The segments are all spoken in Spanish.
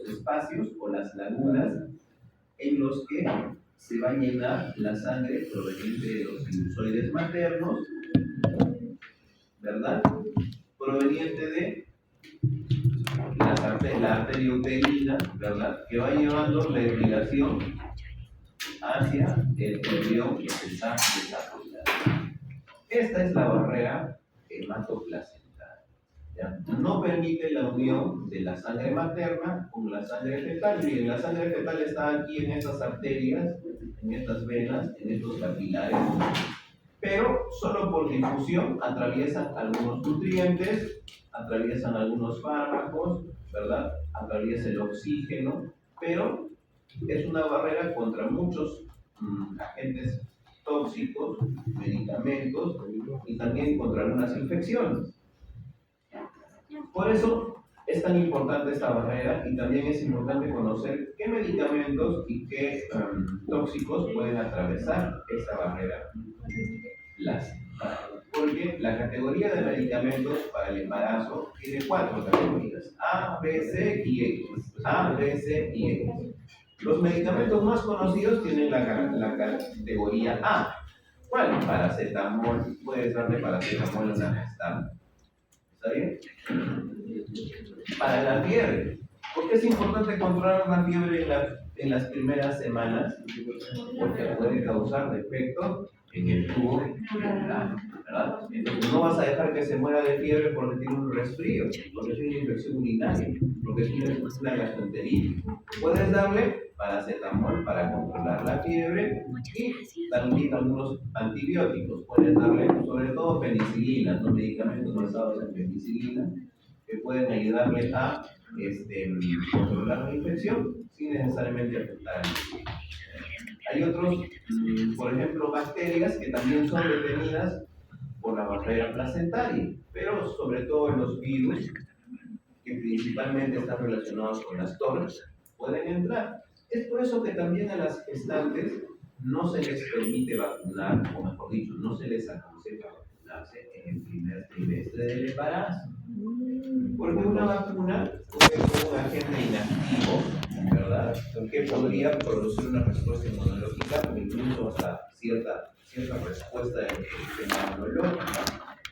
espacios o las lagunas en los que se va a llenar la sangre proveniente de los sinusoides maternos, ¿verdad? Proveniente de la arteria uterina, ¿verdad? Que va llevando la irrigación hacia el embrión que se está desarrollando. Esta es la barrera hematoplacental. ¿Ya? No permite la unión de la sangre materna con la sangre fetal. Miren, la sangre fetal está aquí en estas arterias, en estas venas, en estos capilares, pero solo por difusión atraviesan algunos nutrientes, atraviesan algunos fármacos, ¿verdad? Atraviesa el oxígeno, pero es una barrera contra muchos agentes tóxicos, medicamentos y también contra algunas infecciones. Por eso es tan importante esta barrera y también es importante conocer qué medicamentos y qué tóxicos pueden atravesar esta barrera placental. Porque la categoría de medicamentos para el embarazo tiene 4 categorías: A, B, C y X. A, B, C y X. Los medicamentos más conocidos tienen la categoría A. ¿Cuál? Paracetamol. Puedes darle paracetamol a una gestante. ¿Está bien? Para la fiebre. ¿Por qué es importante controlar una fiebre en las primeras semanas? Porque puede causar defectos en el tubo neuronal, ¿verdad? Entonces no vas a dejar que se muera de fiebre porque tiene un resfrío, porque tiene una infección urinaria, porque tiene una gastroenteritis. Puedes darle paracetamol para controlar la fiebre y también algunos antibióticos. Puedes darle sobre todo penicilina, los medicamentos basados en penicilina, que pueden ayudarle a controlar la infección sin necesariamente afectar al niño. Hay otros, por ejemplo, bacterias que también son detenidas por la barrera placentaria, pero sobre todo en los virus, que principalmente están relacionados con las TORCH, pueden entrar. Es por eso que también a las gestantes no se les permite vacunar, o mejor dicho, no se les aconseja vacunarse en el primer trimestre del embarazo. Porque una vacuna puede ser un agente inactivo, ¿verdad? Que podría producir una respuesta inmunológica, incluso hasta cierta respuesta del sistema inmunológico.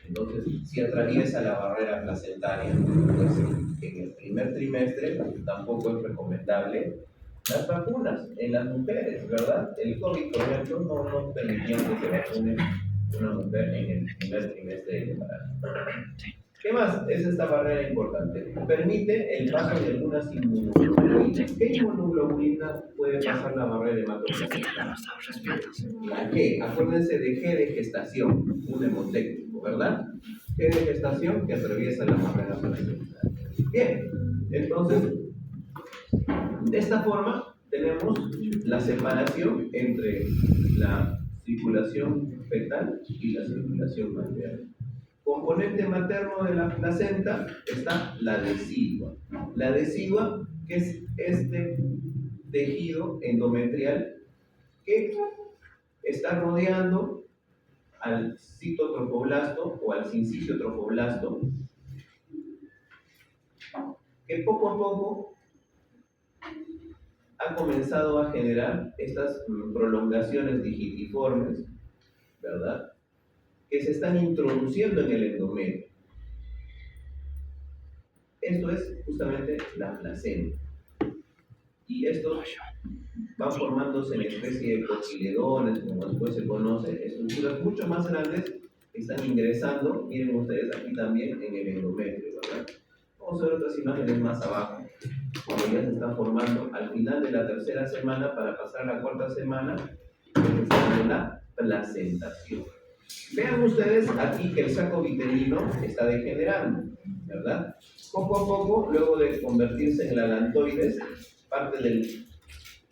Entonces, si atraviesa la barrera placentaria, pues en el primer trimestre tampoco es recomendable las vacunas en las mujeres, ¿verdad? El COVID, por ejemplo, no permitía que se vacune una mujer en el primer trimestre del embarazo. ¿Qué más es esta barrera importante? Permite el paso de algunas inmunoglobulinas. ¿Qué inmunoglobulina puede pasar la barrera hematoplacental? La G. Acuérdense de G de gestación, un hemotécnico, ¿verdad? G de gestación que atraviesa la barrera placental. Bien, entonces, de esta forma tenemos la separación entre la circulación fetal y la circulación materna. Componente materno de la placenta está la decidua. La decidua, que es este tejido endometrial que está rodeando al citotrofoblasto o al sincicio trofoblasto, que poco a poco ha comenzado a generar estas prolongaciones digitiformes, ¿verdad?, que se están introduciendo en el endometrio. Esto es justamente la placenta. Y estos van formándose en especie de cotiledones, como después se conoce, estructuras mucho más grandes que están ingresando, miren ustedes aquí también, en el endometrio, ¿verdad? Vamos a ver otras imágenes más abajo, cuando ya se están formando al final de la tercera semana para pasar a la cuarta semana, que es la placentación. Vean ustedes aquí que el saco vitelino está degenerando, ¿verdad? Poco a poco, luego de convertirse en la alantoides, parte del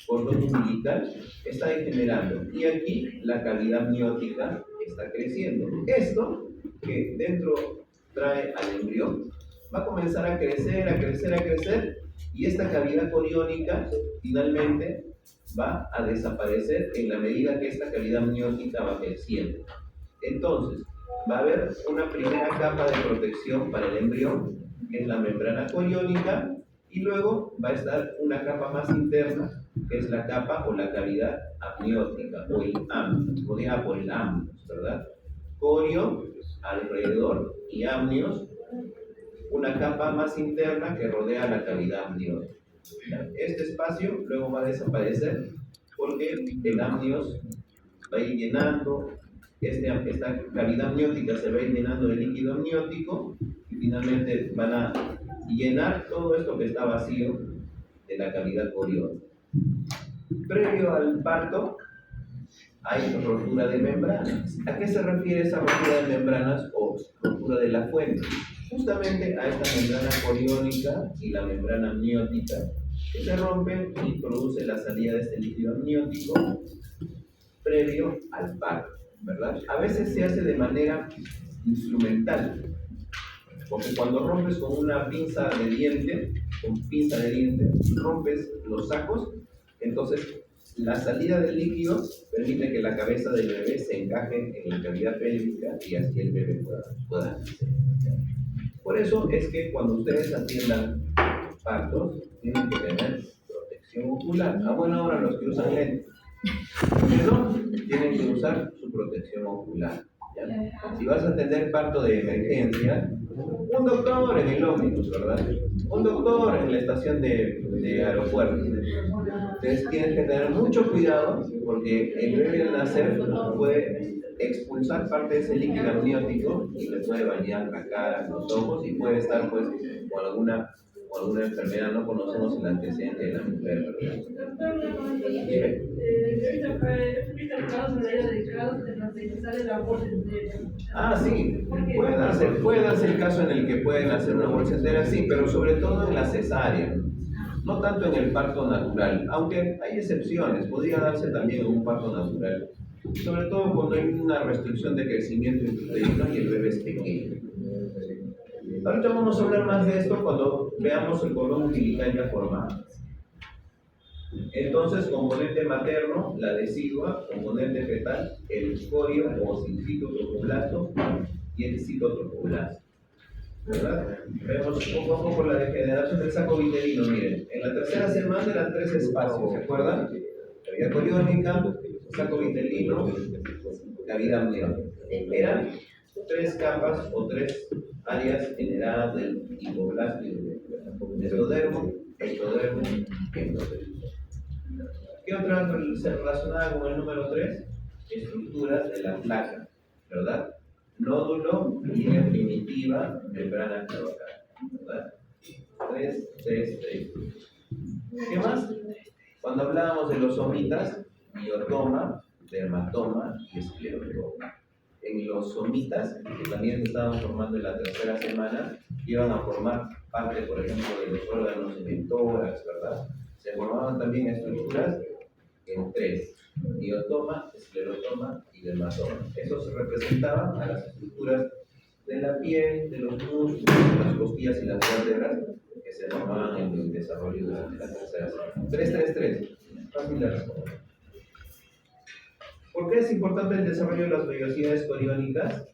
cordón umbilical está degenerando. Y aquí la cavidad amniótica está creciendo. Esto, que dentro trae al embrión, va a comenzar a crecer, a crecer, a crecer, y esta cavidad coriónica finalmente va a desaparecer en la medida que esta cavidad amniótica va creciendo. Entonces, va a haber una primera capa de protección para el embrión, que es la membrana coriónica, Y luego va a estar una capa más interna, que es la capa o la cavidad amniótica, o el amnios, rodeada por el amnios, ¿verdad? Corio alrededor y amnios, una capa más interna que rodea la cavidad amniótica. Este espacio luego va a desaparecer porque el amnios va a ir llenando, esta cavidad amniótica se va a ir llenando de líquido amniótico y finalmente van a llenar todo esto que está vacío de la cavidad coriosa. Previo al parto hay rotura de membranas. ¿A qué se refiere esa rotura de membranas o rotura de la fuente? Justamente a esta membrana coriónica y la membrana amniótica que se rompen y produce la salida de este líquido amniótico previo al parto, ¿verdad? A veces se hace de manera instrumental, porque cuando rompes con una pinza de diente, rompes los sacos, entonces la salida del líquido permite que la cabeza del bebé se encaje en la cavidad pélvica y así el bebé pueda nacer. Por eso es que cuando ustedes atiendan partos, tienen que tener protección ocular. A buena hora los que usan lentes, pero tienen que usar su protección ocular. ¿Ya? Si vas a atender parto de emergencia, un doctor en el ómnibus, ¿verdad? Un doctor en la estación de aeropuerto. Entonces tienes que tener mucho cuidado porque el bebé al nacer puede expulsar parte de ese líquido amniótico y le puede bañar la cara, los ojos y puede estar pues con alguna enfermedad. No conocemos el antecedente de la mujer, ¿verdad? Ah, sí, puede darse el caso en el que pueden hacer una bolsa entera, sí, pero sobre todo en la cesárea, no tanto en el parto natural, aunque hay excepciones, podría darse también en un parto natural, sobre todo cuando hay una restricción de crecimiento intrauterino y el bebé es pequeño. Ahorita vamos a hablar más de esto cuando veamos el cordón umbilical ya formado. Entonces, componente materno, la decidua, componente fetal, el corio o citotropoblasto y el citotropoblasto. ¿Verdad? Vemos poco a poco la degeneración del saco vitelino. Miren, en la tercera semana eran 3 espacios, ¿se acuerdan? Cavidad coriónica, saco vitelino, cavidad amniótica. Eran 3 capas o 3 áreas generadas del hipoblasto y del mesodermo, ectodermo y endodermo. ¿Qué otra se relacionada con el número 3? Estructuras de la placa, ¿verdad? Nódulo, línea primitiva, membrana cloacal, ¿verdad? 3. ¿Qué más? Cuando hablábamos de los somitas, miotoma, dermatoma y esclerotoma. En los somitas, que también se estaban formando en la tercera semana, iban a formar parte, por ejemplo, de los órganos ementórax, ¿verdad? Se formaban también estructuras en 3, miotoma, esclerotoma y dermatoma. Esos representaban a las estructuras de la piel, de los músculos, de las costillas y las vértebras que se formaban en el desarrollo durante la tercera semana. 3. Fácil de responder. ¿Por qué es importante el desarrollo de las vellosidades coriónicas?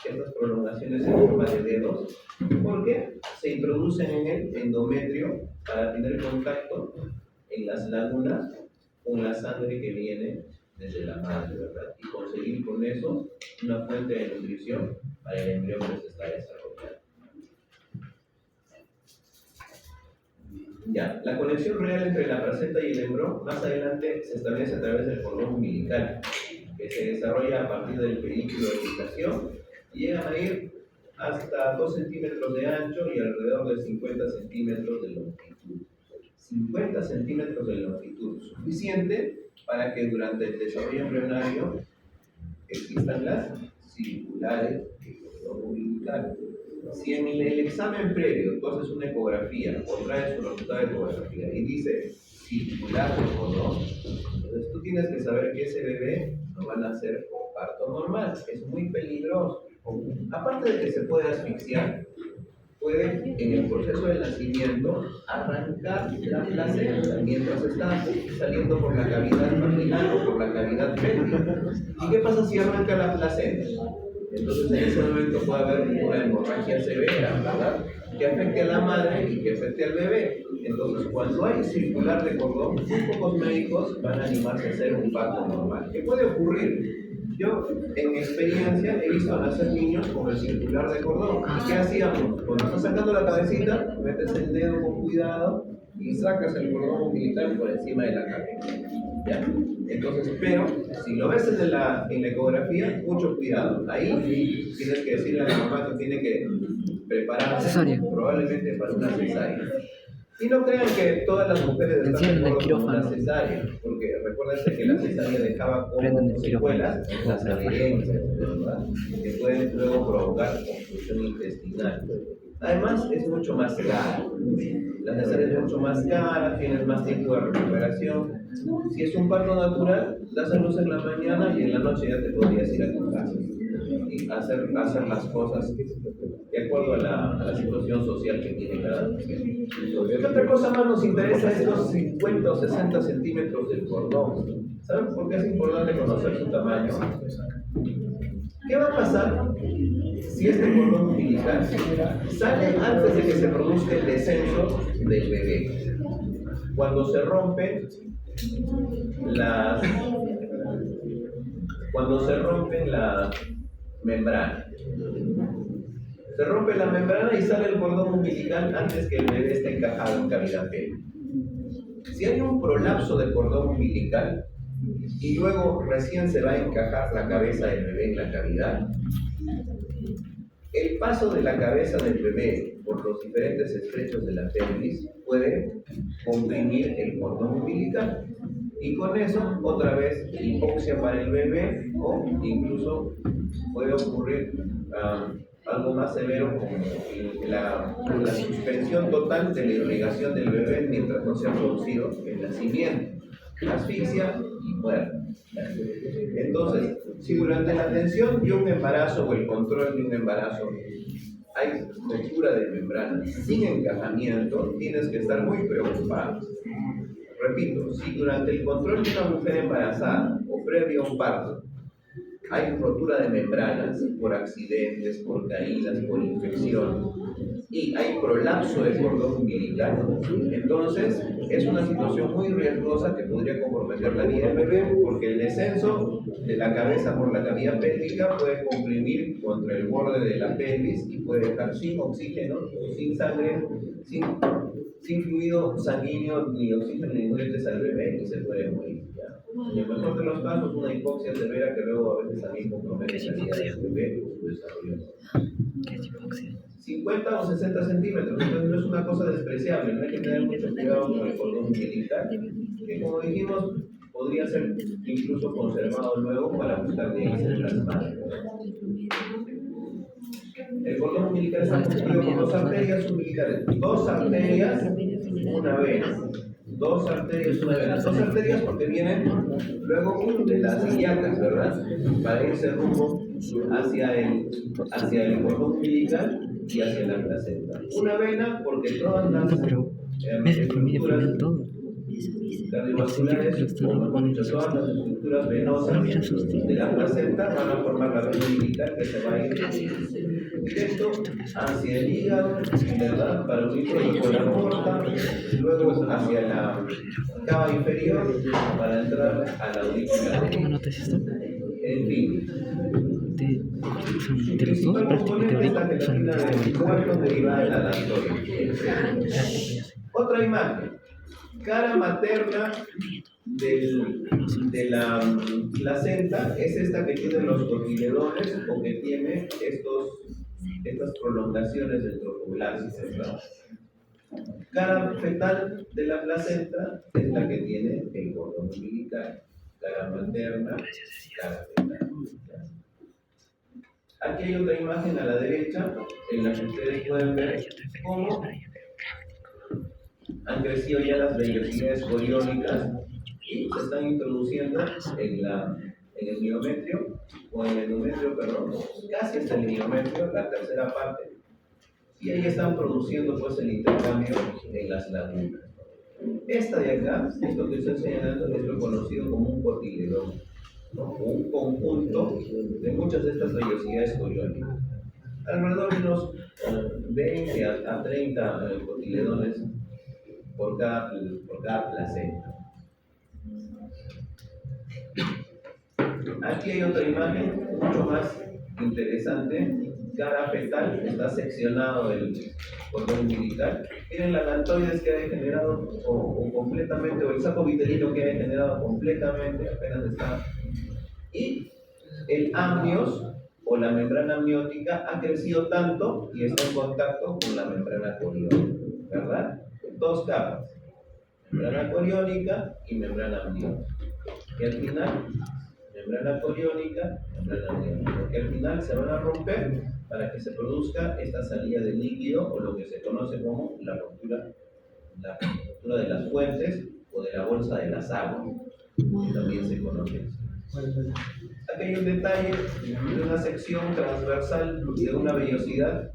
Estas prolongaciones en forma de dedos, porque se introducen en el endometrio para tener contacto en las lagunas con la sangre que viene desde la madre, ¿verdad? Y conseguir con eso una fuente de nutrición para el embrión que se está desarrollando. Ya, la conexión real entre la placenta y el embrión más adelante se establece a través del cordón umbilical, que se desarrolla a partir del pedículo de gestación y llegan a ir hasta 2 centímetros de ancho y alrededor de 50 centímetros de longitud. 50 centímetros de longitud, suficiente para que durante el desarrollo embrionario existan las circulares del cordón umbilical. Si en el examen previo tú haces una ecografía o traes un resultado de ecografía y dice circular del cordón, entonces tú tienes que saber que ese bebé no va a nacer por parto normal, es muy peligroso. Aparte de que se puede asfixiar, puede en el proceso del nacimiento arrancar la placenta mientras está saliendo por la cavidad vaginal o por la cavidad pélvica. ¿Y qué pasa si arranca la placenta? Entonces en ese momento puede haber una hemorragia severa, ¿verdad? Que afecte a la madre y que afecte al bebé. Entonces, cuando hay circular de cordón, muy pocos médicos van a animarse a hacer un parto normal. ¿Qué puede ocurrir? Yo, en mi experiencia, he visto nacer niños con el circular de cordón. ¿Y qué hacíamos? Cuando estás sacando la cabecita, metes el dedo con cuidado y sacas el cordón umbilical por encima de la cabeza. ¿Ya? Entonces, pero si lo ves en la ecografía, mucho cuidado. Ahí tienes que decirle a la mamá que tiene que prepararse probablemente para una cesárea. Y no crean que todas las mujeres están de acuerdo con una cesárea, porque recuérdense que la cesárea dejaba como secuelas las adherencias, ¿verdad? Que pueden luego provocar obstrucción intestinal. Además, es mucho más cara. La cesárea es mucho más cara, tienes más tiempo de recuperación. Si es un parto natural, das a luz en la mañana y en la noche ya te podrías ir a tu casa y hacer las cosas de acuerdo a la situación social que tiene cada mujer. ¿Qué otra cosa más nos interesa estos 50 o 60 centímetros del cordón? ¿Saben por qué es importante conocer su tamaño? ¿Qué va a pasar si este cordón umbilical sale antes de que se produzca el descenso del bebé? Cuando se rompen las membranas. Se rompe la membrana y sale el cordón umbilical antes que el bebé esté encajado en cavidad pélvica. Si hay un prolapso del cordón umbilical y luego recién se va a encajar la cabeza del bebé en la cavidad, el paso de la cabeza del bebé por los diferentes estrechos de la pelvis puede comprimir el cordón umbilical. Y con eso, otra vez, hipoxia para el bebé o incluso puede ocurrir algo más severo como la suspensión total de la irrigación del bebé mientras no se ha producido el nacimiento, asfixia y muerte. Entonces, si durante la atención de un embarazo o el control de un embarazo hay ruptura de membranas sin encajamiento, tienes que estar muy preocupado. Repito, si durante el control de una mujer embarazada o previo a un parto hay rotura de membranas por accidentes, por caídas, por infección y hay prolapso del cordón umbilical, entonces es una situación muy riesgosa que podría comprometer la vida del bebé porque el descenso de la cabeza por la cavidad pélvica puede comprimir contra el borde de la pelvis y puede dejar sin oxígeno, sin sangre, sin fluido sanguíneo ni oxígeno ni nutrientes al bebé y se puede morir. En el mejor de los casos, una hipoxia severa que luego a veces también compromete la vida del bebé o su desarrollo. ¿Qué es hipoxia? 50 o 60 centímetros, entonces no es una cosa despreciable, no hay que tener mucho cuidado con el cordón umbilical, que como dijimos, podría ser incluso conservado luego para buscar de ahí células madre. El cordón umbilical está constituido por dos arterias umbilicales, dos arterias, una vena. Dos arterias, una vena. Dos arterias porque vienen luego de las ilíacas, ¿verdad? Para irse rumbo hacia el cordón umbilical y hacia la placenta. Una vena porque todas las estructuras cardiovasculares, o mejor dicho, todas las estructuras venosas de la placenta van a formar la vena umbilical que se va a ir directo hacia el hígado, ¿verdad? Para unirse con la porta, luego hacia la cava inferior para entrar a la aurícula. ¿Qué notas esto? En fin. De los dos, prácticamente son del cuerpo derivada de la lactoria. Otra imagen. Cara materna de la placenta es esta que tiene los cotiledones o que tiene estas prolongaciones del trofoblástica, ¿verdad? Cara fetal de la placenta es la que tiene el cordón umbilical. Cara materna, cara fetal. Aquí hay otra imagen a la derecha en la que ustedes pueden ver cómo han crecido ya las vellosidades coriónicas y se están introduciendo en el miometrio, o en el endometrio, perdón, casi hasta el miometrio, la tercera parte, y ahí están produciendo pues el intercambio en las lagunas. Esta de acá, esto que estoy señalando, es lo conocido como un cotiledón. ¿no? Un conjunto de muchas de estas vellosidades coriónicas. Alrededor de unos 20 a 30 cotiledones por cada placenta. Aquí hay otra imagen mucho más interesante. Cada fetal está seccionado el cordón umbilical. Miren la lantoides que ha degenerado o completamente, o el saco vitelino que ha degenerado completamente, apenas está. Y el amnios o la membrana amniótica ha crecido tanto y está en contacto con la membrana coriónica, ¿verdad? Dos capas, membrana coriónica y membrana amniótica. Y al final, membrana coriónica, membrana amniótica, que al final se van a romper para que se produzca esta salida de líquido o lo que se conoce como la ruptura de las fuentes o de la bolsa de las aguas, que también se conoce. Aquí hay un detalle de una sección transversal de una vellosidad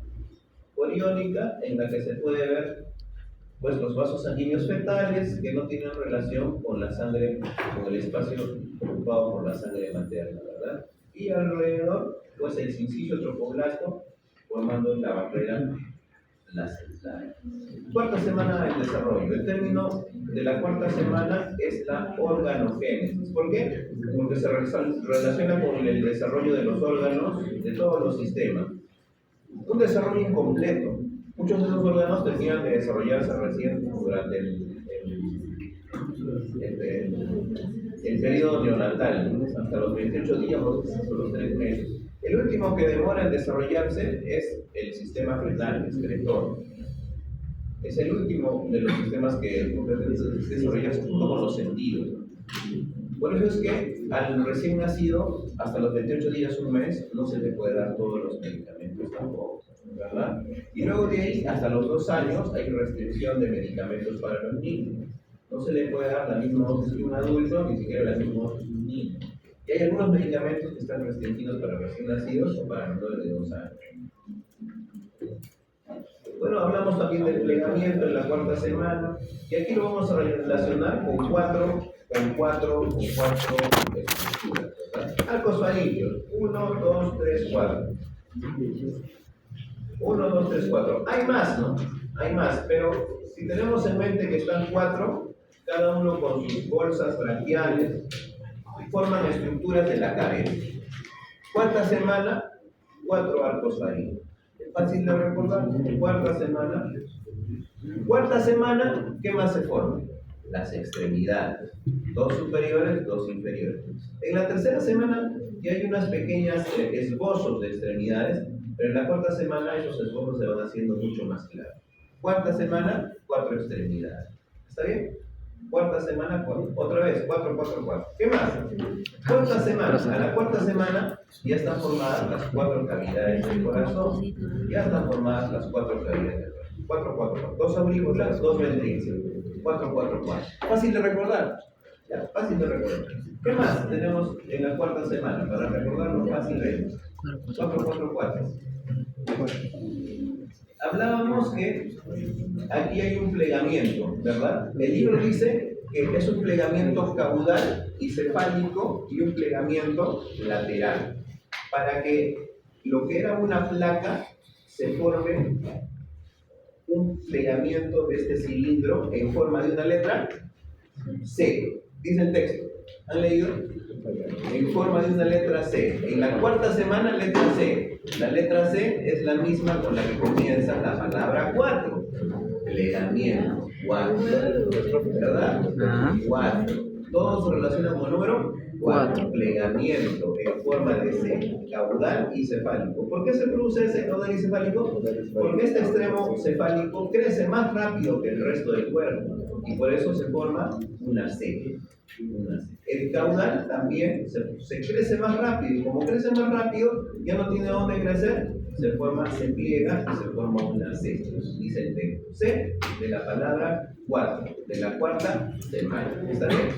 coriónica en la que se puede ver pues, los vasos sanguíneos fetales que no tienen relación con la sangre, con el espacio ocupado por la sangre materna, ¿verdad? Y alrededor, pues el sincillo tropoblasto formando la barrera placental. Cuarta semana del desarrollo. El término de la cuarta semana es la organogénesis. ¿Por qué? Porque se relaciona con el desarrollo de los órganos de todos los sistemas. Un desarrollo incompleto. Muchos de esos órganos tenían que desarrollarse recién durante el periodo neonatal, hasta los 28 días o los 3 meses. El último que demora en desarrollarse es el sistema fetal, excretor. Es el último de los sistemas que desarrollarse junto con los sentidos. Por eso es que al recién nacido, hasta los 28 días, un mes, no se le puede dar todos los medicamentos tampoco, ¿verdad? Y luego de ahí, hasta los 2 años, hay restricción de medicamentos para los niños. No se le puede dar la misma dosis que un adulto, ni siquiera la misma dosis que un niño. Y hay algunos medicamentos que están restringidos para recién nacidos o para menores de 2 años. Bueno, hablamos también del plegamiento en la cuarta semana, y aquí lo vamos a relacionar con cuatro estructuras, ¿verdad? Arcos faríneos, 1, 2, 3, 4. 1, 2, 3, 4. Hay más, ¿no? Hay más, pero si tenemos en mente que están 4, cada uno con sus bolsas braquiales, forman estructuras de la cabeza. Cuarta semana, 4 arcos faríneos. Es fácil de recordar. Cuarta semana. Cuarta semana, ¿qué más se forma? Las extremidades. 2 superiores, 2 inferiores. En la tercera semana ya hay unas pequeñas esbozos de extremidades, pero en la cuarta semana esos esbozos se van haciendo mucho más claros. Cuarta semana, 4 extremidades. ¿Está bien? Cuarta semana, 4. Otra vez, 4, 4, 4. ¿Qué más? Cuarta semana. A la cuarta semana ya están formadas las 4 cavidades del corazón. Ya están formadas las 4 cavidades del corazón. 4, 4, 4. 2 aurículas, 2 ventrículos. 4, 4, 4. Fácil de recordar. Ya, fácil de recordar. ¿Qué más tenemos en la cuarta semana? Para recordarlo fácilmente. 4, 4, 4. Hablábamos que aquí hay un plegamiento, ¿verdad? El libro dice que es un plegamiento caudal y cefálico y un plegamiento lateral, para que lo que era una placa se forme un plegamiento de este cilindro en forma de una letra C. Dice el texto. ¿Han leído? En forma de una letra C. En la cuarta semana, letra C. La letra C es la misma con la que comienza la palabra 4. Plegamiento. 4. ¿Verdad? 4. Todo se relaciona con el número 4. Plegamiento en forma de C. Caudal y cefálico. ¿Por qué se produce ese caudal y cefálico? Porque este extremo cefálico crece más rápido que el resto del cuerpo. Y por eso se forma una C. El caudal también se crece más rápido, y como crece más rápido, ya no tiene dónde crecer, se pliega y se forma una C. Dice el texto. C de la palabra 4, de la cuarta semana. ¿Está bien?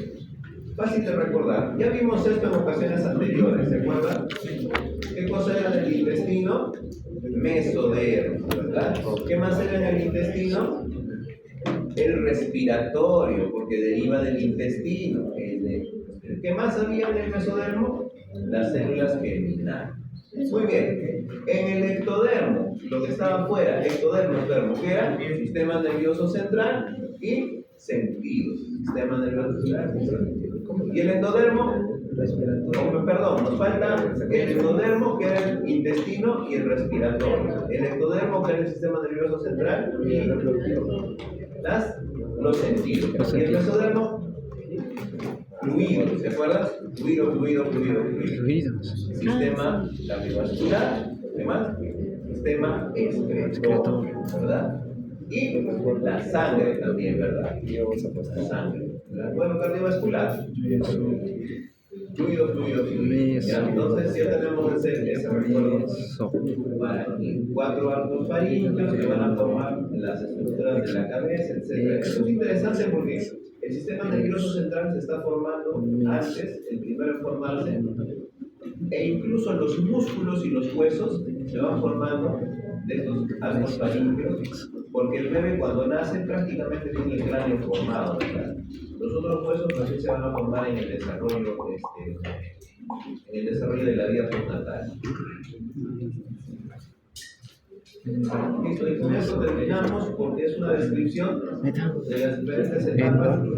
Fácil de recordar. Ya vimos esto en ocasiones anteriores, ¿se acuerdan? ¿Qué cosa era del intestino? Mesodermo, ¿verdad? ¿Qué más era en el intestino? El respiratorio, porque deriva del intestino, el ¿Qué más había en el mesodermo? Las células germinales. Muy bien. En el ectodermo, lo que estaba afuera, ectodermo, enfermo, ¿qué era? Sistema nervioso central y sentidos. Sistema nervioso central y sentidos. Y el endodermo, perdón, nos falta el endodermo, que era el intestino y el respiratorio. El ectodermo, que era el sistema nervioso central y los sentidos. Y el mesodermo, fluidos, ¿se acuerdan? Fluidos. Sistema cardiovascular, ¿qué más? Sistema excretor, ¿verdad? Y la sangre también, ¿verdad? La sangre. Bueno, cardiovascular. Fluidos. Ya, entonces ya tenemos ese recuerdo para aquí. 4 arcos faríneos que van a formar las estructuras de la cabeza, etc. Eso es interesante porque el sistema nervioso central se está formando antes, el primero en formarse, e incluso los músculos y los huesos se van formando de estos arcos faríneos, porque el bebé cuando nace prácticamente tiene el cráneo formado, ¿verdad? Los otros huesos también se van a formar en el desarrollo de la vida postnatal. Listo, y con eso terminamos porque es una descripción de las diferentes etapas de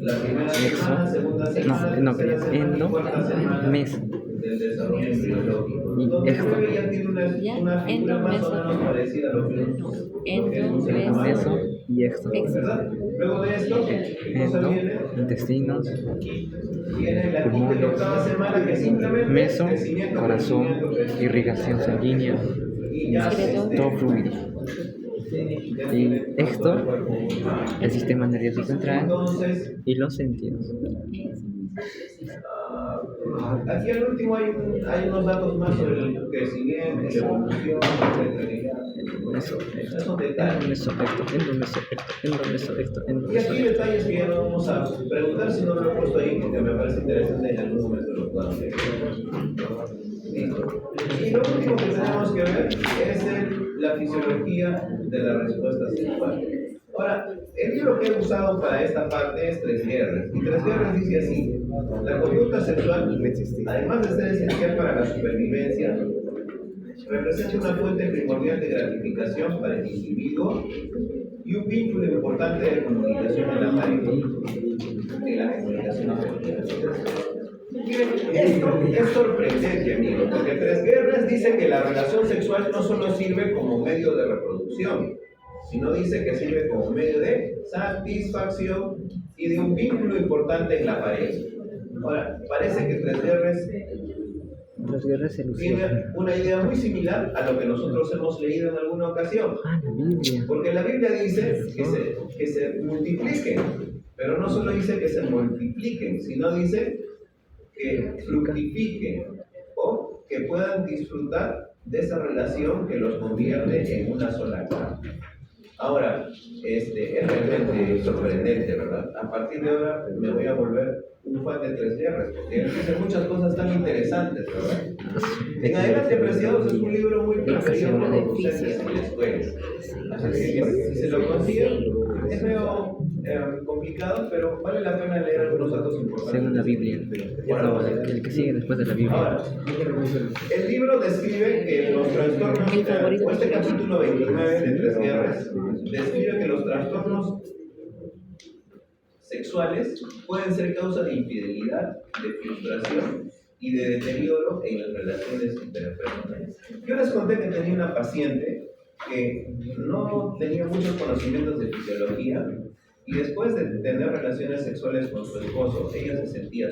la primera semana, segunda semana, tercera semana y cuarta semana del desarrollo embriológico. Entonces el bebé ya tiene una figura más o menos parecida a lo que es un ser humano. ¿Verdad? Luego de esto, entonces viene intestinos, la quinta y la octava semana que simplemente meso, crecimiento, corazón, irrigación sanguínea, y ya todo fluido. Y esto, el sistema nervioso central entonces y los sentidos. aquí al último hay unos datos más sobre el crecimiento, la evolución, etc. Esos detalles. Y aquí detalles que ya no vamos a preguntar si no lo he puesto ahí porque me parece interesante en algún momento lo puedan ver. Listo. Y lo último que tenemos que ver es la fisiología de la respuesta sexual. Ahora, el libro que he usado para esta parte es 3 Guerras. Y 3 Guerras dice así: la conducta sexual, además de ser esencial para la supervivencia, representa una fuente primordial de gratificación para el individuo y un vínculo importante de comunicación en la pareja. Miren, esto es sorprendente, amigos, porque 3 Guerras dice que la relación sexual no solo sirve como medio de reproducción, sino dice que sirve como medio de satisfacción y de un vínculo importante en la pareja. Ahora, parece que 3 Guerras tiene una idea muy similar a lo que nosotros hemos leído en alguna ocasión. Porque la Biblia dice que se multipliquen, pero no solo dice que se multipliquen, sino dice que fructifiquen o que puedan disfrutar de esa relación que los convierte en una sola carne. Ahora, es realmente sorprendente, ¿verdad? A partir de ahora me voy a volver un fan de 3 Guerras, porque dice muchas cosas tan interesantes, ¿verdad? En adelante, Preciados es un libro muy preferido por los docentes en la escuela. Así que si se lo consiguen, es medio complicado, pero vale la pena leer algunos datos importantes. Según la Biblia, el que sigue después de la Biblia. Ahora, el libro describe que los trastornos, o este capítulo 29 de 3 Guerras, describe que los trastornos sexuales pueden ser causa de infidelidad, de frustración y de deterioro en las relaciones interpersonales. Yo les conté que tenía una paciente que no tenía muchos conocimientos de fisiología y después de tener relaciones sexuales con su esposo, ella se sentía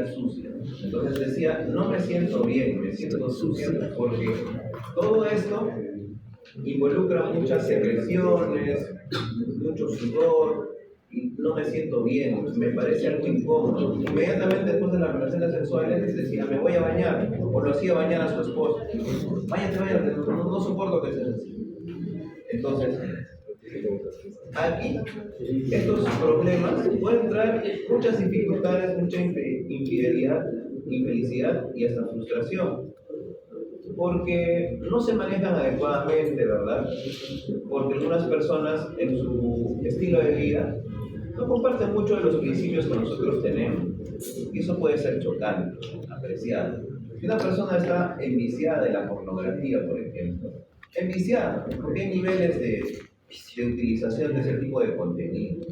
sucia. Entonces decía, no me siento bien, me siento sucia porque todo esto involucra muchas secreciones, mucho sudor, y no me siento bien, me parece algo incómodo. Inmediatamente después de las relaciones sexuales decía, me voy a bañar, o lo hacía bañar a su esposo. Váyate, no soporto que seas así. Entonces, aquí, estos problemas pueden traer muchas dificultades, mucha infidelidad, infelicidad y hasta frustración, porque no se manejan adecuadamente, ¿verdad? Porque algunas personas en su estilo de vida no comparten mucho de los principios que nosotros tenemos. Y eso puede ser chocante, apreciado. Si una persona está enviciada de la pornografía, por ejemplo, enviciada, porque hay niveles de utilización de ese tipo de contenido.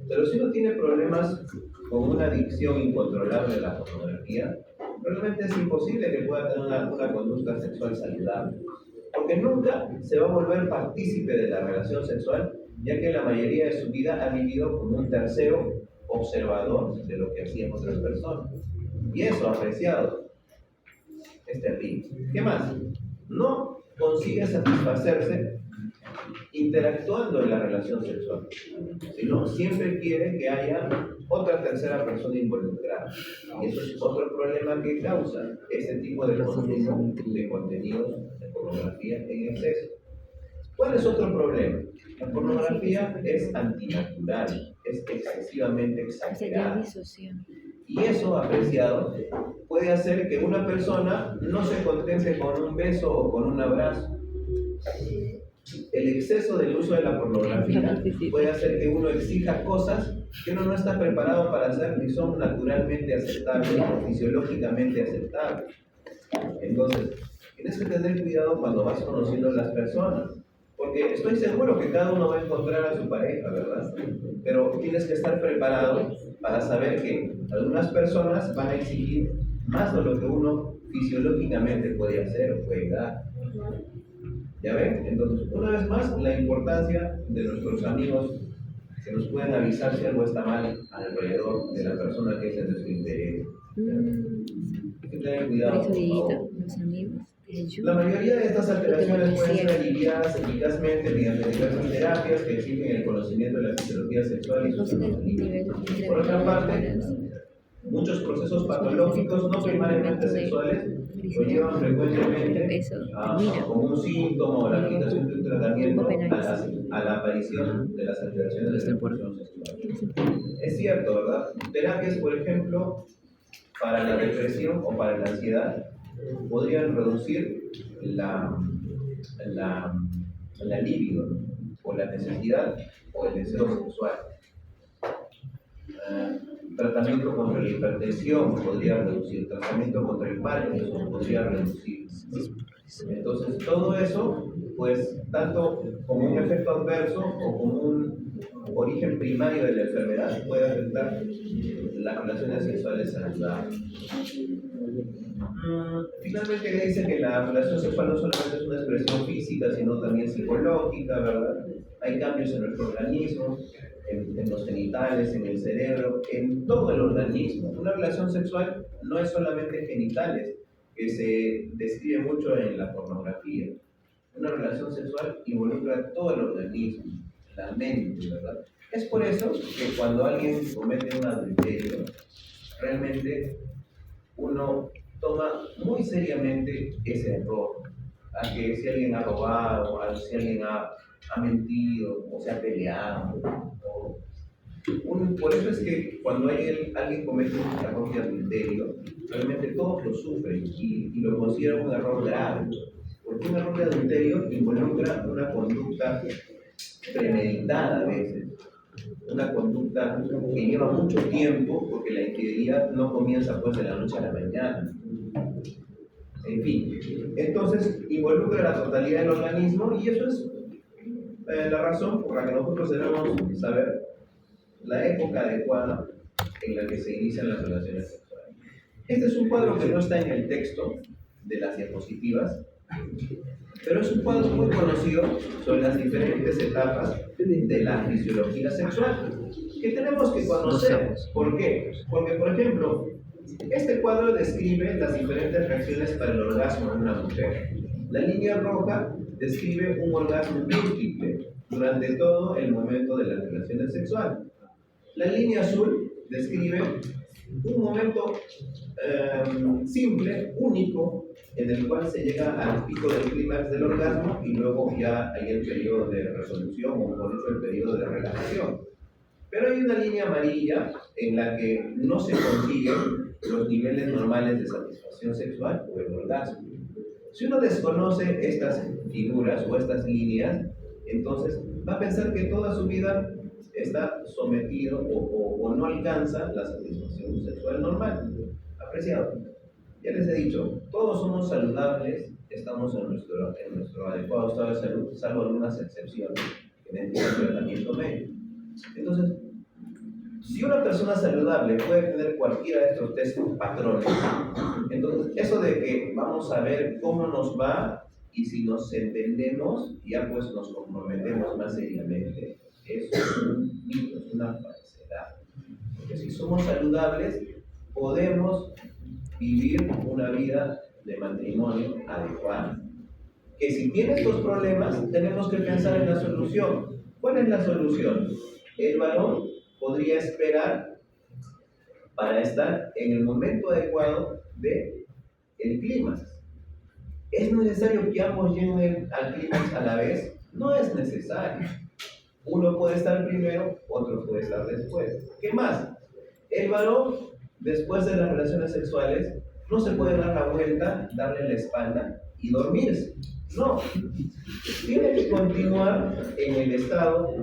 Pero si uno tiene problemas con una adicción incontrolable a la pornografía, realmente es imposible que pueda tener una conducta sexual saludable. Porque nunca se va a volver partícipe de la relación sexual, ya que la mayoría de su vida ha vivido como un tercero observador de lo que hacían otras personas. Y eso, apreciado, es terrible. ¿Qué más? No consigue satisfacerse interactuando en la relación sexual, sino siempre quiere que haya otra tercera persona involucrada. Y eso es otro problema que causa ese tipo de consumo de contenidos de pornografía en exceso. ¿Cuál es otro problema? La pornografía es antinatural, es excesivamente exagerada. Y eso, apreciado, puede hacer que una persona no se contente con un beso o con un abrazo. El exceso del uso de la pornografía puede hacer que uno exija cosas que uno no está preparado para hacer ni son naturalmente aceptables o fisiológicamente aceptables. Entonces, tienes que tener cuidado cuando vas conociendo a las personas, porque estoy seguro que cada uno va a encontrar a su pareja, ¿verdad? Pero tienes que estar preparado para saber que algunas personas van a exigir más de lo que uno fisiológicamente puede hacer o puede dar. ¿Ya ven? Entonces, una vez más, la importancia de nuestros amigos que nos pueden avisar si algo está mal alrededor de la persona que es de su interés. Hay que tener cuidado, por favor. Los amigos te La ayudan. mayoría de estas alteraciones pueden ser Porque aliviadas eficazmente mediante diversas terapias que exigen el conocimiento de la fisiología sexual y sus entonces el nivel mecanismos. Por otra parte, muchos procesos patológicos no primariamente sexuales conllevan frecuentemente como un síntoma o la aplicación de un tratamiento a la aparición de las alteraciones de la función sexual. Es cierto, ¿verdad? Terapias, por ejemplo, para la depresión o para la ansiedad podrían reducir la libido, ¿no? O la necesidad o el deseo sexual. Tratamiento contra la hipertensión podría reducir, tratamiento contra el Parkinson podría reducir. Entonces, todo eso, pues, tanto como un efecto adverso o como un origen primario de la enfermedad, puede afectar las relaciones sexuales saludables. Finalmente le dice que la relación sexual no solamente es una expresión física, sino también psicológica, ¿verdad? Hay cambios en nuestro organismo, en los genitales, en el cerebro, en todo el organismo. Una relación sexual no es solamente genitales, que se describe mucho en la pornografía. Una relación sexual involucra todo el organismo, la mente, ¿verdad? Es por eso que cuando alguien comete un adulterio, realmente uno toma muy seriamente ese error. A que si alguien ha robado, si alguien ha mentido, o se ha peleado. Por eso es que cuando alguien comete un error de adulterio, realmente todos lo sufren y lo consideran un error grave. Porque un error de adulterio involucra una conducta premeditada a veces. Una conducta que lleva mucho tiempo, porque la infidelidad no comienza pues de la noche a la mañana. En fin, entonces involucra la totalidad del organismo y eso es la razón por la que nosotros debemos saber la época adecuada en la que se inician las relaciones sexuales. Este es un cuadro que no está en el texto de las diapositivas, pero es un cuadro muy conocido sobre las diferentes etapas de la fisiología sexual que tenemos que conocer. ¿Por qué? Porque, por ejemplo, este cuadro describe las diferentes reacciones para el orgasmo en una mujer. La línea roja describe un orgasmo múltiple durante todo el momento de las relaciones sexuales. La línea azul describe un momento simple, único, en el cual se llega al pico del clímax del orgasmo y luego ya hay el periodo de resolución, o mejor dicho, el periodo de relajación. Pero hay una línea amarilla en la que no se consiguen los niveles normales de satisfacción sexual o el orgasmo. Si uno desconoce estas figuras o estas líneas, entonces va a pensar que toda su vida está sometido o no alcanza la satisfacción sexual normal. Apreciado. Ya les he dicho, todos somos saludables, estamos en nuestro adecuado estado de salud, salvo algunas excepciones que necesitan tratamiento médico. Entonces, si una persona saludable puede tener cualquiera de estos tres patrones, entonces eso de que vamos a ver cómo nos va y si nos entendemos, ya pues nos comprometemos más seriamente, es un mito, es una falsedad. Porque si somos saludables, podemos vivir una vida de matrimonio adecuada. Que si tiene estos problemas, tenemos que pensar en la solución. ¿Cuál es la solución? El varón podría esperar para estar en el momento adecuado del clímax. ¿Es necesario que ambos lleguen al clímax a la vez? No es necesario. Uno puede estar primero, otro puede estar después. ¿Qué más? El varón, después de las relaciones sexuales, no se puede dar la vuelta, darle la espalda y dormirse. No. Tiene que continuar en el estado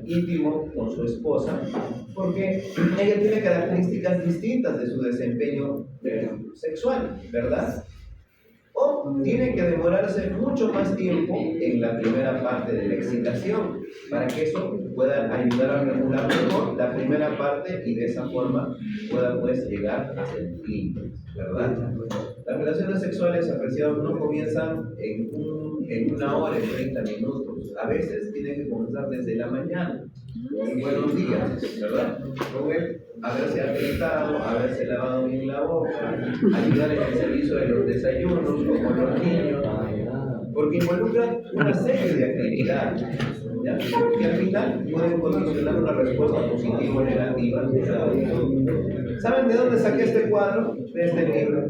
íntimo con su esposa, porque ella tiene características distintas de su desempeño sexual, ¿verdad? O tiene que demorarse mucho más tiempo en la primera parte de la excitación, para que eso pueda ayudar a regular mejor la primera parte y de esa forma pueda pues llegar a el fin, ¿verdad? Las relaciones sexuales, apreciados, no comienzan en una hora, en 30 minutos. A veces tienen que comenzar desde la mañana. Buenos días, ¿verdad? Con él, haberse afeitado, haberse lavado bien la boca, ayudar en el servicio de los desayunos, como los niños, porque involucran una serie de actividades, ¿ya? Que al final pueden condicionar una respuesta positiva o negativa. ¿Saben de dónde saqué este cuadro? De este libro.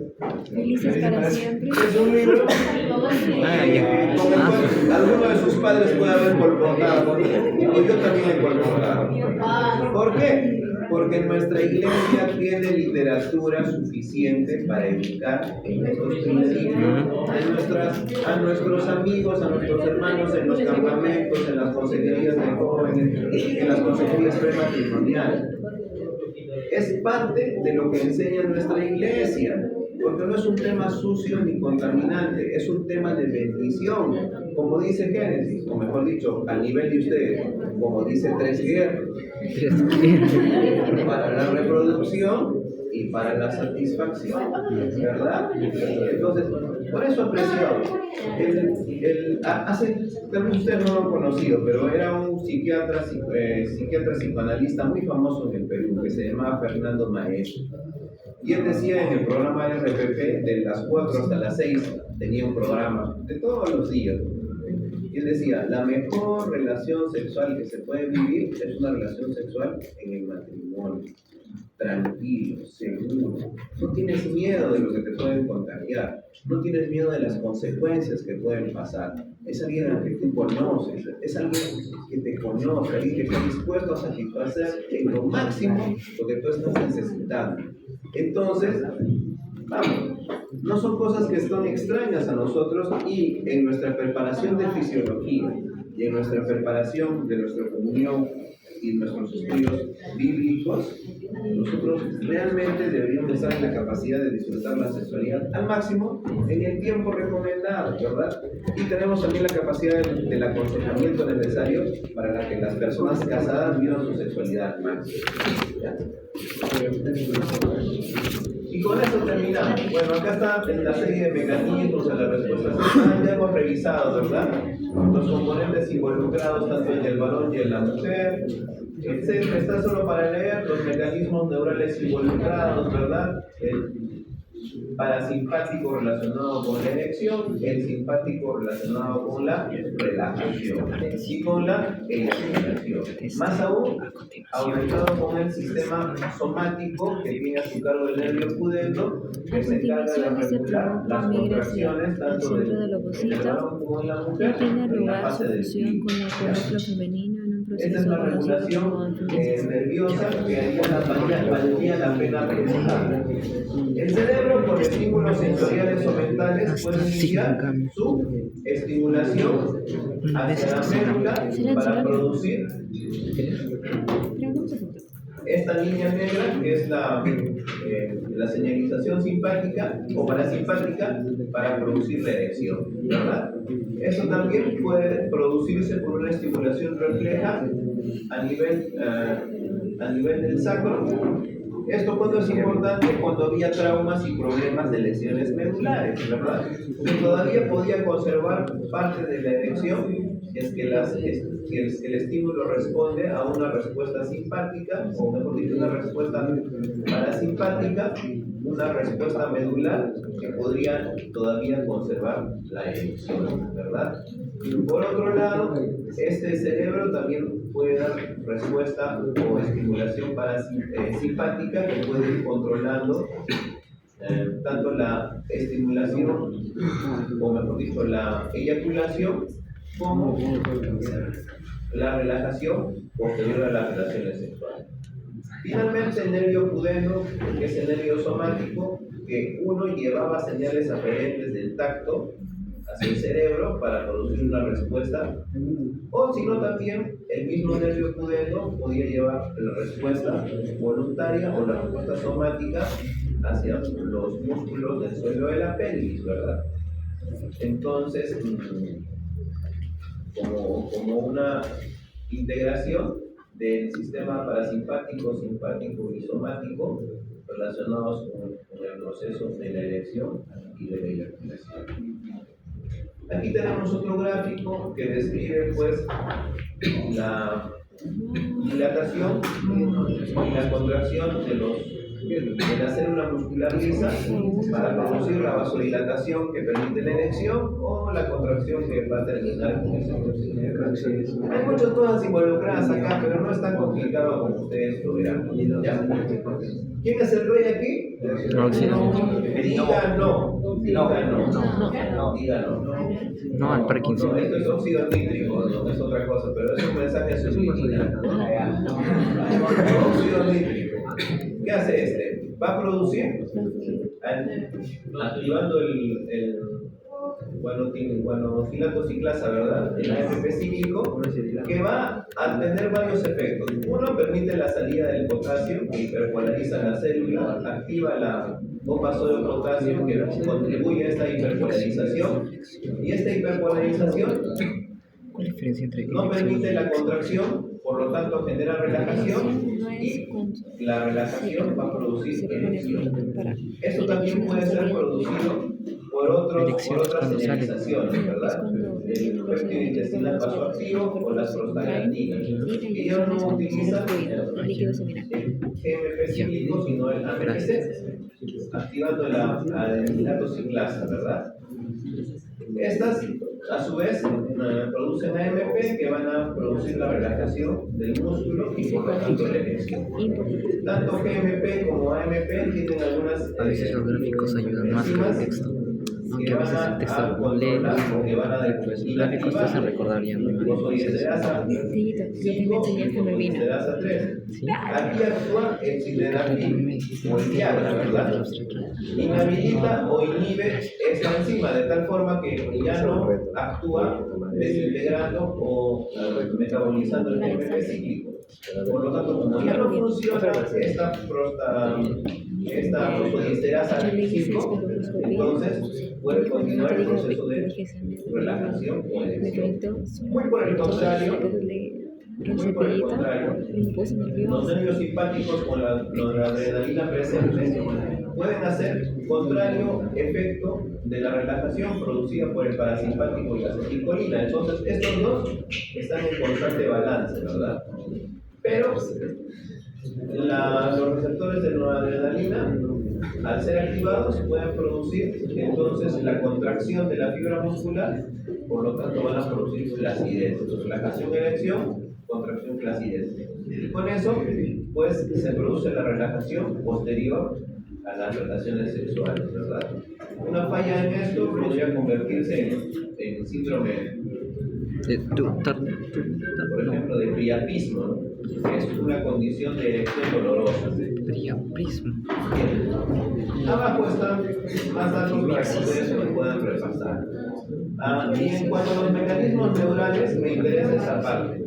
Felices para siempre. Es un libro con el cual alguno de sus padres puede haber colportado, o yo también he colportado. ¿Por qué? Porque nuestra iglesia tiene literatura suficiente para educar en estos principios a nuestros amigos, a nuestros hermanos en los campamentos, en las consejerías de jóvenes, en las consejerías prematrimoniales. Es parte de lo que enseña nuestra iglesia, porque no es un tema sucio ni contaminante, es un tema de bendición, como dice Génesis, o mejor dicho, al nivel de ustedes, como dice Tres Guerras, para la reproducción y para la satisfacción, ¿verdad? Entonces, por eso apreciado, tal vez ustedes no lo han conocido, pero era un psiquiatra psicoanalista muy famoso en el Perú, que se llamaba Fernando Maestro. Y él decía en el programa RPP, de las 4 hasta las 6, tenía un programa de todos los días. Y él decía, la mejor relación sexual que se puede vivir es una relación sexual en el matrimonio. Tranquilo, seguro. No tienes miedo de lo que te pueden contagiar. No tienes miedo de las consecuencias que pueden pasar. Es alguien al que tú conoces. Es alguien que te conoce, alguien que está dispuesto a satisfacer en lo máximo lo que tú estás necesitando. Entonces, vamos, no son cosas que son extrañas a nosotros, y en nuestra preparación de fisiología y en nuestra preparación de nuestra comunión y nuestros estudios bíblicos, nosotros realmente deberíamos estar en la capacidad de disfrutar la sexualidad al máximo en el tiempo recomendado, ¿verdad? Y tenemos también la capacidad del aconsejamiento necesario para que las personas casadas vivan su sexualidad al máximo, ¿ya? Y con eso terminamos. Bueno, acá está la serie de mecanismos a las respuestas. Ya hemos revisado, ¿verdad? Los componentes involucrados tanto en el varón y en la mujer, etc. Está solo para leer los mecanismos neurales involucrados, ¿verdad? El parasimpático relacionado con la erección, el simpático relacionado con la relajación y con la eyaculación. Más aún, aumentado con el sistema somático que tiene a su cargo el nervio pudendo, que se encarga de regular las contracciones tanto del varón como de la mujer tiene en la lugar su fase del fusión con el clímax. folículo femenino en un Esta proceso es una conocido regulación como anfinesis. nerviosa que valdría la pena preguntar. El cerebro, con estímulos sensoriales o mentales, puede iniciar su estimulación hacia la médula para producir esta línea negra, que es la señalización simpática o parasimpática para producir la erección, ¿verdad? Eso también puede producirse por una estimulación refleja a nivel del sacro. Esto cuando es importante cuando había traumas y problemas de lesiones medulares, ¿verdad? Que todavía podía conservar parte de la erección si es que el estímulo responde a una respuesta simpática, o mejor dicho, una respuesta parasimpática, una respuesta medular que podría todavía conservar la erección, ¿verdad? Por otro lado, este cerebro también puede dar respuesta o estimulación simpática que puede ir controlando tanto la estimulación, o mejor dicho, la eyaculación, como la relajación posterior a las relaciones sexuales. Finalmente, el nervio pudendo, que es el nervio somático, que uno llevaba señales aferentes del tacto hacia el cerebro para producir una respuesta, o si no también el mismo nervio pudendo podía llevar la respuesta voluntaria o la respuesta somática hacia los músculos del suelo de la pelvis, ¿verdad? Entonces, como una integración del sistema parasimpático, simpático y somático relacionados con el proceso de la erección y de la eyaculación. Aquí tenemos otro gráfico que describe pues la dilatación y la contracción de la célula muscular lisa para producir la vasodilatación que permite la erección o la contracción que va a terminar con ese proceso. Hay muchas cosas involucradas acá, pero no es tan complicado como ustedes lo verán. ¿Ya? ¿Quién es el rey aquí? No, sí, no. Diga no. Diga no. Diga no. No al Parkinson. No, esto es óxido nítrico, no es otra cosa, pero es un mensaje subliminal. Óxido nítrico. ¿Qué hace este? Va a producir, activando el guanosilato ciclasa, ¿verdad? El AMP cíclico, que va a tener varios efectos. Uno, permite la salida del potasio, que hiperpolariza la célula, activa la bomba sodio-potasio, que contribuye a esta hiperpolarización. Y esta hiperpolarización no permite la contracción, por lo tanto genera relajación, y la relajación va a producir erección. Esto también puede ser producido por otras señalizaciones, ¿verdad? El péptido intestinal vasoactivo o las prostaglandinas. Ellos no utilizan el GMP cíclico, sino el AMPC, activando el adenilato ciclasa, ¿verdad? Estas, a su vez, producen AMP, que van a producir la relajación del músculo y por lo tanto la erección. Tanto GMP como AMP tienen algunas A veces los gráficos ayudan más que el texto. Aunque a veces el texto lo leemos, pues los gráficos te hacen recordar ya muy mal. Fosfodiesterasa 5 y fosfodiesterasa 3. Aquí actúa el sildenafil o el Viagra, ¿verdad? Inhabilita o inhibe esta enzima de tal forma que ya no actúa desintegrando o metabolizando el GMP cíclico. Por lo tanto, como ya no funciona esta fosfodiesterasa 5, entonces puede continuar el proceso de relajación o erección. Muy por el contrario, los nervios simpáticos con la adrenalina presente pueden hacer contrario efecto de la relajación producida por el parasimpático y la acetilcolina. Entonces, estos dos están en constante balance, ¿verdad? Pero los receptores de noradrenalina, al ser activados, pueden producir entonces la contracción de la fibra muscular, por lo tanto van a producir flacidez. Relajación, erección, contracción, flacidez. Y con eso, pues, se produce la relajación posterior a las relaciones sexuales, ¿verdad? Una falla en esto podría convertirse en síndrome Por No, ejemplo, de priapismo, ¿no? Es una condición de erección dolorosa. priapismo. Bien. Abajo están más datos para que ustedes lo puedan repasar. Y en cuanto a los mecanismos neurales, me interesa esa parte.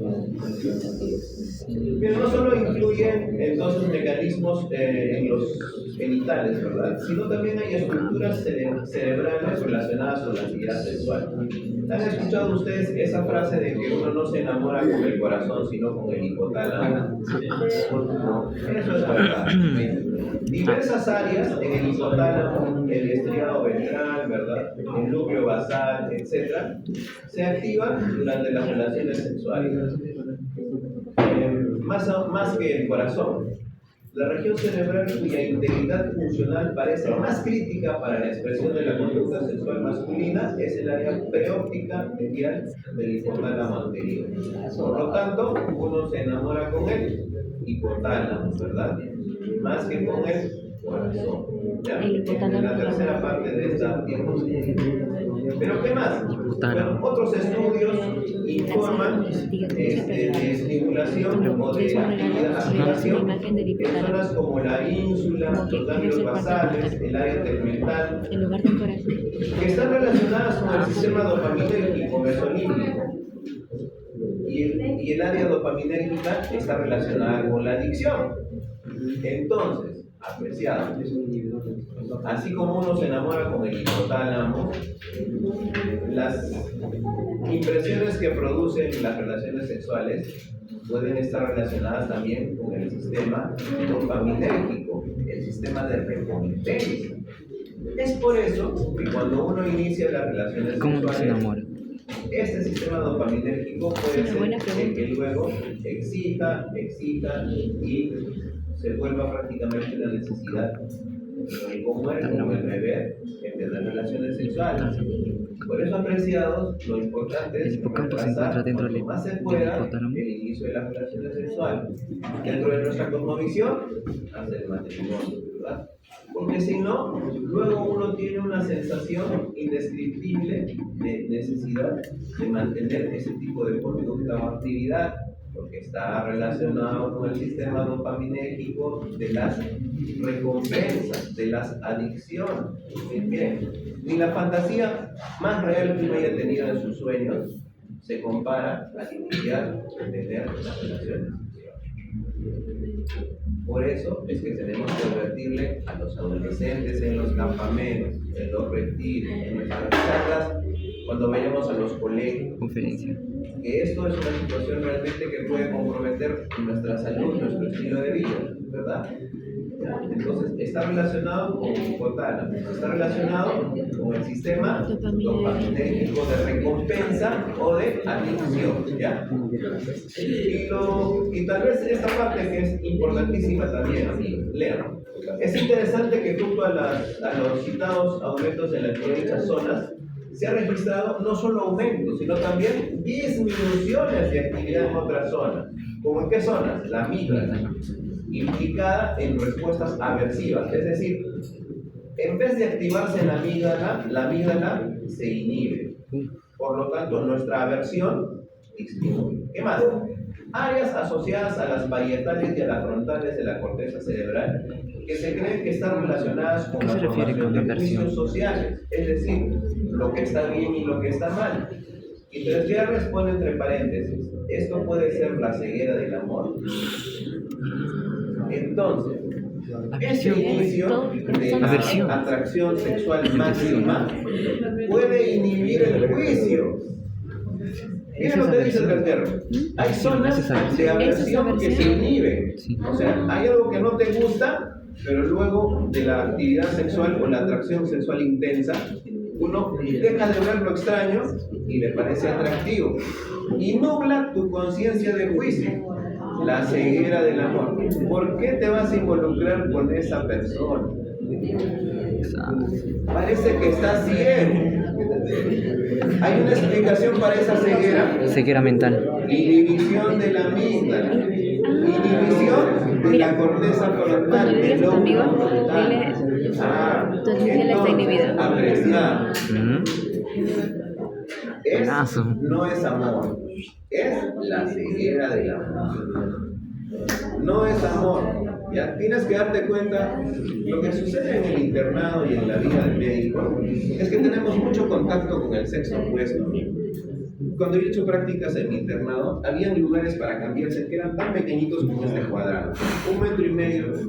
Pero no solo incluyen entonces mecanismos en los genitales, ¿verdad? Sino también hay estructuras cerebrales relacionadas con la actividad sexual. ¿Han escuchado ustedes esa frase de que uno no se enamora con el corazón, sino con el hipotálamo? Eso es verdad. Diversas áreas en el hipotálamo, el estriado ventral, ¿verdad? El núcleo basal, etc., se activan durante las relaciones sexuales. Más que el corazón, la región cerebral cuya integridad funcional parece más crítica para la expresión de la conducta sexual masculina es el área preóptica medial del hipotálamo anterior. Por lo tanto, uno se enamora con el hipotálamo, ¿verdad? Más que con el corazón. ¿Ya? En la tercera parte de esta diapositiva. ¿Pero qué más? Bueno, otros estudios informan de estimulación o de activación en zonas como la ínsula, los ganglios basales, el área tegmental, En lugar de un corazón. que están relacionadas con el sistema dopaminérgico mesolímbico. Y el área dopaminérgica está relacionada con la adicción. Entonces, apreciados, así como uno se enamora con el hipotálamo, las impresiones que producen las relaciones sexuales pueden estar relacionadas también con el sistema dopaminérgico, el sistema de recompensa. Es por eso que cuando uno inicia las relaciones ¿Cómo se sexuales, enamora? este sistema dopaminérgico puede ser el que luego excita y se vuelva prácticamente una necesidad, como el beber, en tener relaciones sexuales. Por eso, apreciados, lo importante El es hipocampo se retrasar encuentra dentro cuanto más se del pueda hipotálamo. el inicio de las relaciones sexuales. Dentro de nuestra cosmovisión, hasta el matrimonio, ¿verdad? Porque si no, luego uno tiene una sensación indescriptible de necesidad de mantener ese tipo de conducta o actividad, porque está relacionado con el sistema dopaminérgico de las recompensas, de las adicciones. Bien, ni la fantasía más real que uno haya tenido en sus sueños se compara al iniciar tener las relaciones. Por eso es que tenemos que advertirle a los adolescentes en los campamentos, en los retiros, en nuestras charlas, cuando vayamos a los colegios, Conferencia. que esto es una situación realmente que puede comprometer nuestra salud, nuestro estilo de vida, ¿verdad? Entonces, está relacionado con el hipotálamo, está relacionado con el sistema dopaminérgico de recompensa o de adicción, ¿ya? Y tal vez esta parte que es importantísima también, amigos, lean. Es interesante que junto a los citados aumentos en las dichas zonas, se ha registrado no solo aumentos, sino también disminuciones de actividad en otras zonas. ¿Cómo en qué zonas? La amígdala, implicada en respuestas aversivas. Es decir, en vez de activarse la amígdala se inhibe. Por lo tanto, nuestra aversión disminuye. ¿Qué más? Áreas asociadas a las parietales y a las frontales de la corteza cerebral que se creen que están relacionadas con la formación de juicios sociales, es decir, lo que está bien y lo que está mal. Y Tres Gutiérrez pone entre paréntesis, esto puede ser la ceguera del amor. Entonces, ese inicio de la atracción sexual máxima puede inhibir el juicio. Miren lo que dice el tercero. Hay zonas de aversión que se inhiben. O sea, hay algo que no te gusta, pero luego de la actividad sexual o la atracción sexual intensa, uno deja de ver lo extraño y le parece atractivo. Y nubla tu conciencia de juicio, la ceguera del amor. ¿Por qué te vas a involucrar con esa persona? Parece que estás ciego. Hay una explicación para esa ceguera. Ceguera mental. Inhibición de la amígdala. Inhibición de la corteza frontal. Cuando le digas a tu amigo, dile, tu amígdala está inhibida. Apreciado. no es amor, es la ceguera del amor. No es amor. Ya tienes que darte cuenta, lo que sucede en el internado y en la vida del médico es que tenemos mucho contacto con el sexo opuesto. Cuando yo he hecho prácticas en mi internado, había lugares para cambiarse que eran tan pequeñitos como este cuadrado, 1,5 metros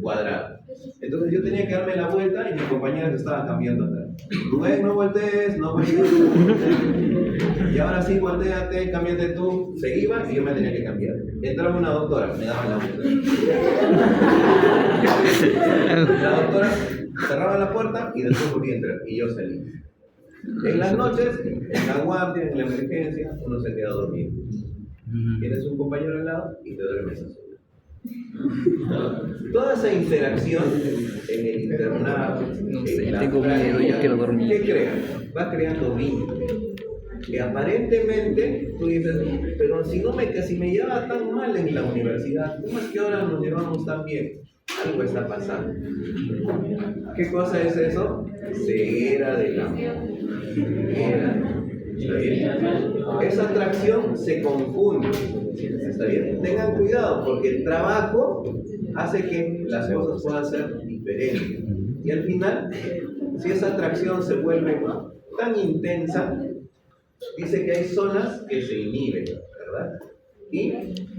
cuadrado. Entonces yo tenía que darme la vuelta y mi compañera se estaba cambiando atrás. Rubén, no voltees, no voltees. Y ahora sí, volteate, cámbiate tú. Se iba y yo me tenía que cambiar. Entraba una doctora, me daba la vuelta. La doctora cerraba la puerta y después volvía a entrar y yo salí. En las noches, en la guardia, en la emergencia, uno se queda dormido. Tienes un compañero al lado y te duermes así. Toda esa interacción en el internado, No sé, tengo miedo, yo quiero dormir. ¿qué crea? Va creando vínculos. Que aparentemente tú dices, pero si me llevaba tan mal en la universidad, ¿cómo es que ahora nos llevamos tan bien? Algo está pasando. ¿Qué cosa es eso? Ceguera del amor. ¿Está bien? Esa atracción se confunde. ¿Está bien? Tengan cuidado porque el trabajo hace que las cosas puedan ser diferentes. Y al final, si esa atracción se vuelve tan intensa, dice que hay zonas que se inhiben, ¿verdad? Y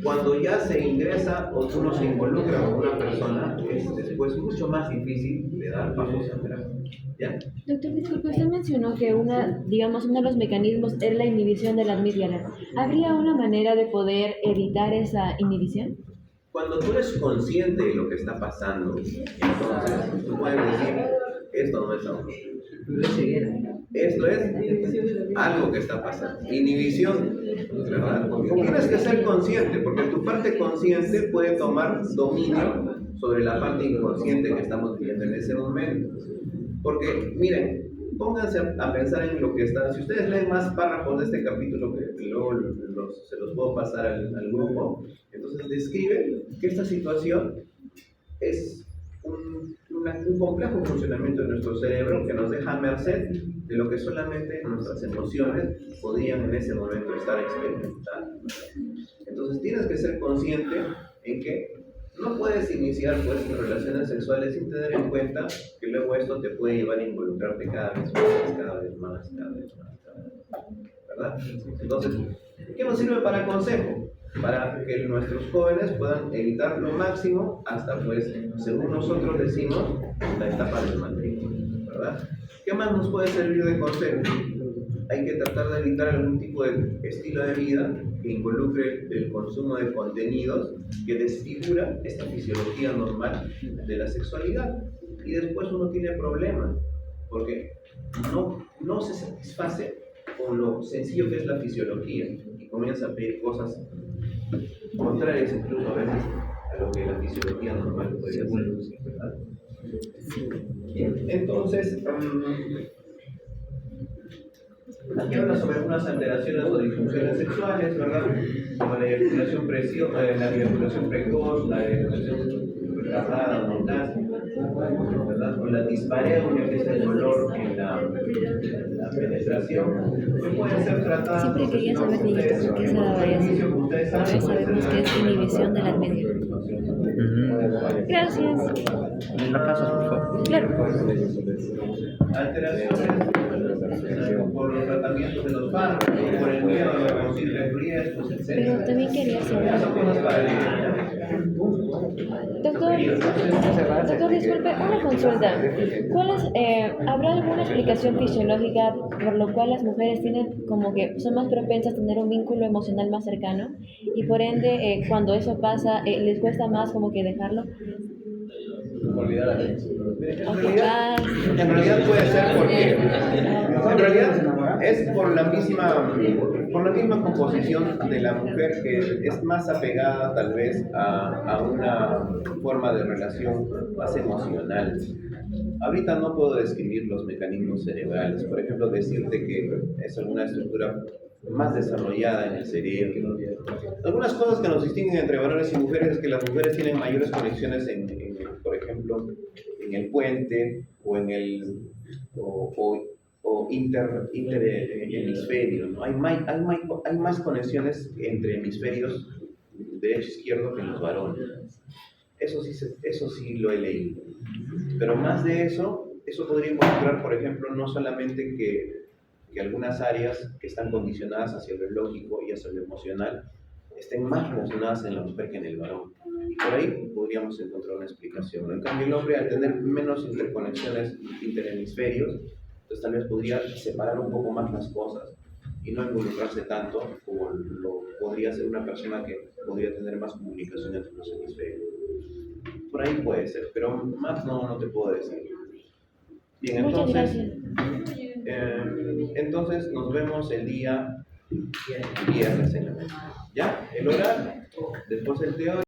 cuando ya se ingresa o uno se involucra con una persona, es después mucho más difícil de dar pasos atrás. ¿Ya? Doctor, disculpe, usted mencionó que uno de los mecanismos es la inhibición de la amígdala. ¿Habría una manera de poder evitar esa inhibición? Cuando tú eres consciente de lo que está pasando, entonces tú puedes decir, esto no es amor. Esto es algo que está pasando. Inhibición, ¿verdad? Tienes que ser consciente, porque tu parte consciente puede tomar dominio sobre la parte inconsciente que estamos viviendo en ese momento. Porque, miren, pónganse a pensar en lo que está. Si ustedes leen más párrafos de este capítulo, que luego se los puedo pasar al grupo, entonces describe que esta situación es un complejo funcionamiento de nuestro cerebro que nos deja a merced de lo que solamente nuestras emociones podrían en ese momento estar experimentando. Entonces tienes que ser consciente en que no puedes iniciar pues relaciones sexuales sin tener en cuenta que luego esto te puede llevar a involucrarte cada vez más, ¿verdad? Entonces, ¿qué nos sirve para consejo? Para que nuestros jóvenes puedan evitar lo máximo hasta, pues, según nosotros decimos, la etapa del matrimonio, ¿verdad? ¿Qué más nos puede servir de consejo? Hay que tratar de evitar algún tipo de estilo de vida que involucre el consumo de contenidos que desfigura esta fisiología normal de la sexualidad. Y después uno tiene problemas, porque no se satisface con lo sencillo que es la fisiología y comienza a pedir cosas contrarias incluso a veces a lo que la fisiología normal podría ser, ¿verdad? Bien, entonces, aquí habla sobre algunas alteraciones o disfunciones sexuales, ¿verdad? Como la eyaculación precoz, la eyaculación retardada o mordaz, ¿verdad? Con la dispareunia, que es el dolor en la penetración, que pueden ser tratadas. Siempre quería saber, niñitos, qué se daba eso. Ahora sabemos que es inhibición de la amígdala. Gracias. ¿Me la pasas, por favor? Claro. Alteraciones por los tratamientos de los fármacos, por el miedo a los posibles riesgos, etc. Pero también quería saber. Son cosas para el Doctor, disculpe, una consulta. ¿Habrá alguna explicación fisiológica por lo cual las mujeres tienen como que son más propensas a tener un vínculo emocional más cercano y por ende cuando eso pasa les cuesta más como que dejarlo? En realidad puede ser porque en realidad es por la misma composición de la mujer que es más apegada tal vez a una forma de relación más emocional. Ahorita no puedo describir los mecanismos cerebrales, por ejemplo decirte que es alguna estructura más desarrollada en el cerebro. Algunas cosas que nos distinguen entre varones y mujeres es que las mujeres tienen mayores conexiones por ejemplo, en el puente o o interhemisferio, ¿no? Hay más conexiones entre hemisferios derecho-izquierdo que en los varones. Eso sí lo he leído. Pero más de eso podría involucrar, por ejemplo, no solamente que algunas áreas que están condicionadas hacia lo lógico y hacia lo emocional estén más relacionadas en la mujer que en el varón. Y por ahí podríamos encontrar una explicación. En cambio, el hombre, al tener menos interconexiones interhemisferios, entonces tal vez podría separar un poco más las cosas y no involucrarse tanto como lo podría ser una persona que podría tener más comunicación entre los hemisferios. Por ahí puede ser, pero más no te puedo decir. Bien, Muchas gracias. Entonces nos vemos el día viernes en la mañana. ¿Ya? El oral, después el teórico.